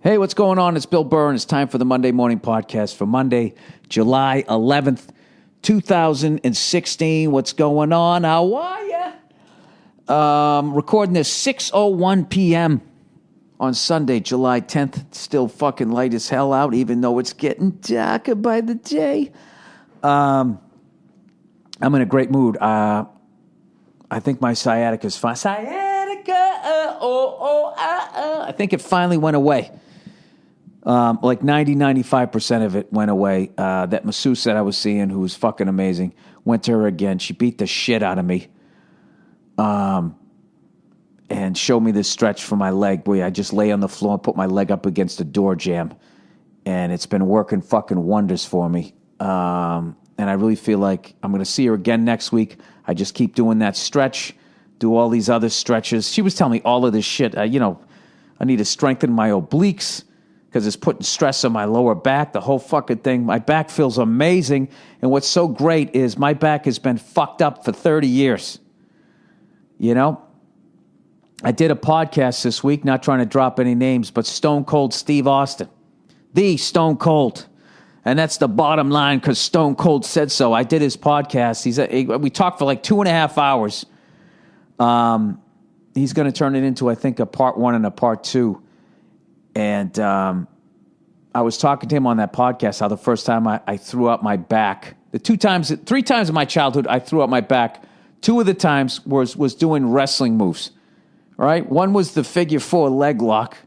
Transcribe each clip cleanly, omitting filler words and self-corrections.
Hey, what's going on? It's Bill Burr, and it's time for the Monday Morning Podcast for Monday, July 11th, 2016. What's going on? How are you? Recording this 6:01 p.m. on Sunday, July 10th. It's still fucking light as hell out, even though it's getting darker by the day. I'm in a great mood. I think my sciatica is fine. Sciatica, I think it finally went away. Like 95% of it went away. That masseuse that I was seeing, who was fucking amazing, went to her again. She beat the shit out of me. And showed me this stretch for my leg where I just lay on the floor and put my leg up against the door jamb. And it's been working fucking wonders for me. And I really feel like I'm going to see her again next week. I just keep doing that stretch, do all these other stretches. She was telling me all of this shit. I need to strengthen my obliques, because it's putting stress on my lower back, the whole fucking thing. My back feels amazing, and what's so great is my back has been fucked up for 30 years. You know? I did a podcast this week, not trying to drop any names, but Stone Cold Steve Austin. The Stone Cold. And that's the bottom line, because Stone Cold said so. I did his podcast. We talked for like 2.5 hours. He's going to turn it into, I think, a part 1 and a part 2. And I was talking to him on that podcast how the first time I threw out my back, 3 times in my childhood I threw out my back. 2 of the times was doing wrestling moves. All right, one was the figure 4 leg lock,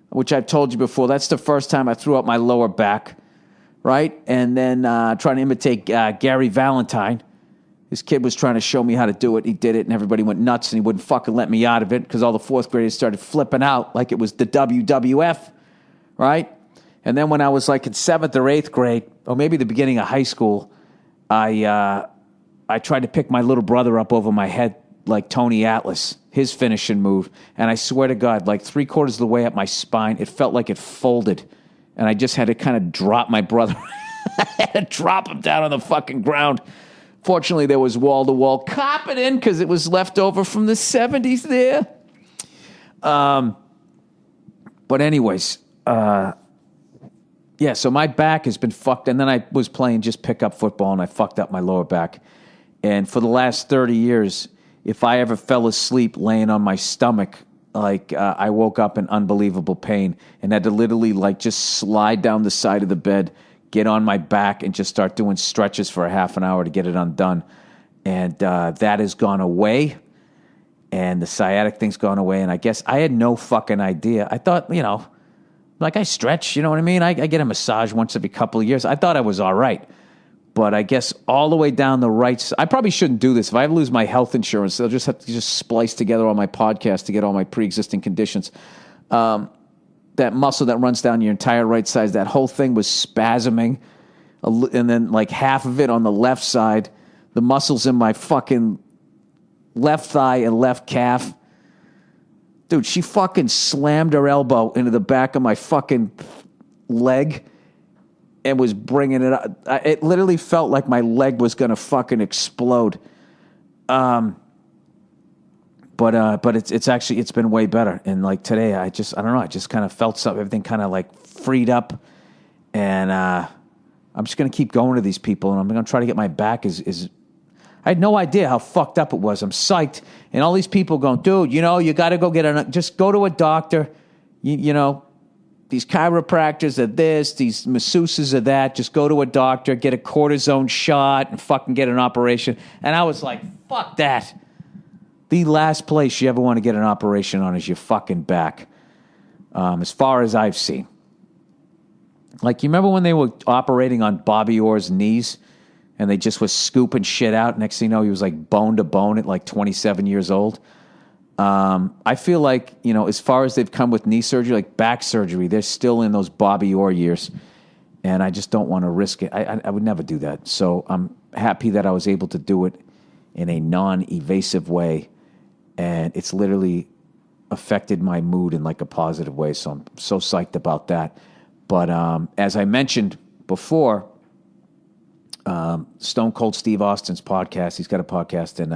which I've told you before. That's the first time I threw out my lower back, right? And then trying to imitate Gary Valentine. This kid was trying to show me how to do it. He did it, and everybody went nuts, and he wouldn't fucking let me out of it because all the 4th graders started flipping out like it was the WWF, right? And then when I was like in 7th or 8th grade, or maybe the beginning of high school, I tried to pick my little brother up over my head like Tony Atlas, his finishing move. And I swear to God, like 3/4 of the way up my spine, it felt like it folded. And I just had to kind of drop my brother. I had to drop him down on the fucking ground. Fortunately, there was wall-to-wall carpeting because it was left over from the 70s there. But anyways, yeah, so my back has been fucked. And then I was playing just pickup football, and I fucked up my lower back. And for the last 30 years, if I ever fell asleep laying on my stomach, like I woke up in unbelievable pain and had to literally like just slide down the side of the bed, get on my back, and just start doing stretches for a half an hour to get it undone. And that has gone away, and the sciatic thing's gone away, and I guess I had no fucking idea. I thought, like I stretch, you know what I mean? I get a massage once every couple of years. I thought I was all right. But I guess all the way down the right side, I probably shouldn't do this. If I ever lose my health insurance, they'll just have to splice together all my podcasts to get all my pre-existing conditions. That muscle that runs down your entire right side, that whole thing was spasming. And then like half of it on the left side, the muscles in my fucking left thigh and left calf. Dude, she fucking slammed her elbow into the back of my fucking leg and was bringing it up. It literally felt like my leg was going to fucking explode. But it's been way better. And like today, I don't know, I just kind of felt something, everything kind of like freed up. And I'm just going to keep going to these people, and I'm going to try to get my back I had no idea how fucked up it was. I'm psyched. And all these people going, dude, you got to go just go to a doctor. These chiropractors are this, these masseuses are that. Just go to a doctor, get a cortisone shot, and fucking get an operation. And I was like, fuck that. The last place you ever want to get an operation on is your fucking back, as far as I've seen. Like, you remember when they were operating on Bobby Orr's knees, and they just was scooping shit out? Next thing you know, he was like bone to bone at like 27 years old. I feel like, as far as they've come with knee surgery, like back surgery, they're still in those Bobby Orr years. And I just don't want to risk it. I would never do that. So I'm happy that I was able to do it in a non-evasive way. And it's literally affected my mood in like a positive way. So I'm so psyched about that. But as I mentioned before, Stone Cold Steve Austin's podcast, he's got a podcast, and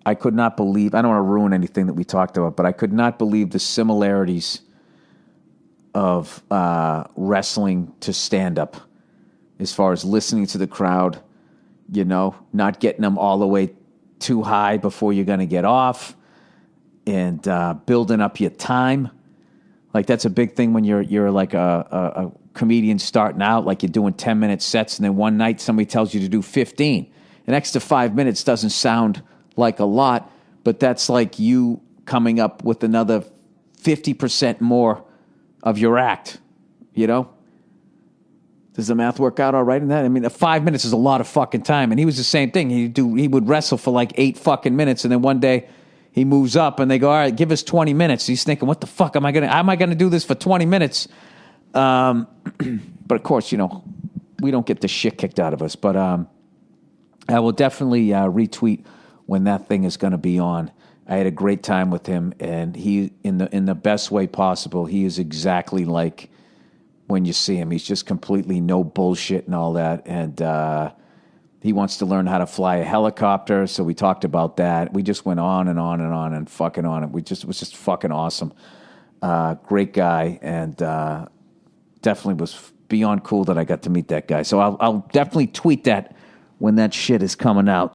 I could not believe, I don't want to ruin anything that we talked about, but I could not believe the similarities of wrestling to stand up, as far as listening to the crowd, not getting them all the way too high before you're going to get off, and building up your time. Like, that's a big thing when you're like a comedian starting out, like you're doing 10-minute sets, and then one night somebody tells you to do 15. An extra 5 minutes doesn't sound like a lot, but that's like you coming up with another 50% more of your act, Does the math work out all right in that? I mean, 5 minutes is a lot of fucking time. And he was the same thing. He would wrestle for like 8 fucking minutes, and then one day he moves up and they go, all right, give us 20 minutes. He's thinking, what the fuck am I gonna do this for 20 minutes? But of course, we don't get the shit kicked out of us. But I will definitely retweet when that thing is going to be on. I had a great time with him, and he, in the best way possible, he is exactly like when you see him. He's just completely no bullshit and all that. And he wants to learn how to fly a helicopter, so we talked about that. We just went on and on and on and fucking on. It was just fucking awesome. Great guy, and definitely was beyond cool that I got to meet that guy. So I'll definitely tweet that when that shit is coming out.